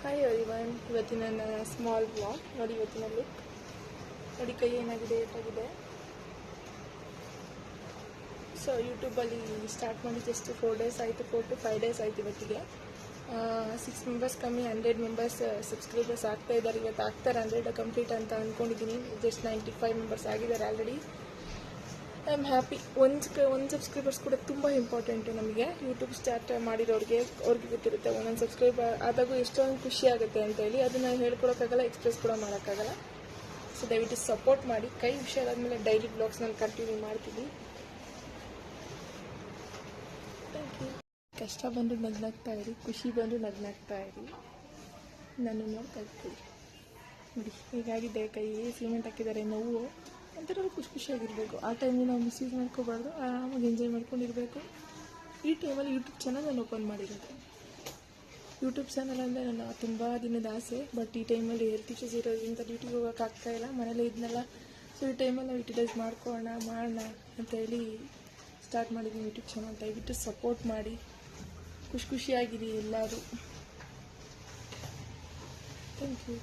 Hi everyone, ಇವತ್ತಿನ ನನ್ನ small vlog ನೋಡಿ. ಇವತ್ತಿನ ಲುಕ್ ನೋಡಿ, ಕೈ ಏನಾಗಿದೆ, ಏಟಾಗಿದೆ. ಸೊ ಯೂಟ್ಯೂಬಲ್ಲಿ ಸ್ಟಾರ್ಟ್ ಮಾಡಿ ಜಸ್ಟ್ 4 days ಆಯಿತು, 4 to 5 days ಆಯಿತು. ಇವತ್ತಿಗೆ 6 ಮೆಂಬರ್ಸ್ ಕಮ್ಮಿ 100 ಮೆಂಬರ್ಸ್ ಸಬ್ಸ್ಕ್ರೈಬರ್ಸ್ ಆಗ್ತಾ ಇದ್ದಾರೆ. ಇವತ್ತು ಆಗ್ತಾರೆ 100 ಕಂಪ್ಲೀಟ್ ಅಂತ ಅಂದ್ಕೊಂಡಿದ್ದೀನಿ. ಜಸ್ಟ್ 95 ಮೆಂಬರ್ಸ್ ಆಗಿದ್ದಾರೆ ಆಲ್ರೆಡಿ. I am happy. ಒಂದು ಸಬ್ಸ್ಕ್ರೈಬರ್ಸ್ ಕೂಡ ತುಂಬ ಇಂಪಾರ್ಟೆಂಟು ನಮಗೆ. ಯೂಟ್ಯೂಬ್ ಸ್ಟಾರ್ಟ್ ಮಾಡಿರೋರಿಗೆ ಅವ್ರಿಗೆ ಗೊತ್ತಿರುತ್ತೆ. ಒಂದೊಂದು ಸಬ್ಸ್ಕ್ರೈಬರ್ ಆದಾಗೂ ಎಷ್ಟೊಂದು ಖುಷಿ ಆಗುತ್ತೆ ಅಂತೇಳಿ. ಅದನ್ನು ಹೇಳ್ಕೊಳಕ್ಕಾಗಲ್ಲ, ಎಕ್ಸ್ಪ್ರೆಸ್ ಕೂಡ ಮಾಡೋಕ್ಕಾಗಲ್ಲ. ಸೊ ದಯವಿಟ್ಟು ಸಪೋರ್ಟ್ ಮಾಡಿ. ಕೈ ಹುಷಾರಾದ್ಮೇಲೆ ಡೈಲಿ ಬ್ಲಾಗ್ಸ್ ನಾನು ಕಂಟಿನ್ಯೂ ಮಾಡ್ತೀನಿ. Thank you. ಕಷ್ಟ ಬಂದು ನಗ್ನಾಗ್ತಾ ಇರಿ, ಖುಷಿ ಬಂದು ನಗ್ನಾಗ್ತಾ ಇರಿ. ನಾನು ನೋಡಿ ಕಲ್ತ್ಕೊಳ್ಳಿ. ನೋಡಿ ಹೀಗಾಗಿದೆ ಕೈ, ಸಿಮೆಂಟ್ ಹಾಕಿದ್ದಾರೆ. ನೋವು ಒಂಥರ ಖುಷಿಯಾಗಿರಬೇಕು. ಆ ಟೈಮಿಗೆ ನಾವು ಮಿಸ್ಯೂಸ್ ಮಾಡ್ಕೋಬಾರ್ದು, ಆರಾಮಾಗಿ ಎಂಜಾಯ್ ಮಾಡ್ಕೊಂಡಿರಬೇಕು. ಈ ಟೈಮಲ್ಲಿ ಯೂಟ್ಯೂಬ್ ಚಾನಲ್ ನಾನು ಓಪನ್ ಮಾಡಿರೋದು. ಯೂಟ್ಯೂಬ್ ಚಾನಲ್ ಅಂದರೆ ನನ್ನ ತುಂಬ ದಿನದ ಆಸೆ. ಬಟ್ ಈ ಟೈಮಲ್ಲಿ ಹೆಲ್ತ್ ಇಶ್ಯೂಸ್ ಇರೋದ್ರಿಂದ ಡ್ಯೂಟಿಗೆ ಹೋಗೋಕ್ಕಾಗ್ತಾಯಿಲ್ಲ, ಮನೇಲೇ ಇದ್ನಲ್ಲ. ಸೊ ಈ ಟೈಮಲ್ಲಿ ನಾವು ಯುಟಿಲೈಸ್ ಮಾಡೋಣ ಅಂತೇಳಿ ಸ್ಟಾರ್ಟ್ ಮಾಡಿದ್ದೀನಿ ಯೂಟ್ಯೂಬ್ ಚಾನಲ್. ದಯವಿಟ್ಟು ಸಪೋರ್ಟ್ ಮಾಡಿ, ಖುಷಿಯಾಗಿರಿ ಎಲ್ಲರೂ. Thank you.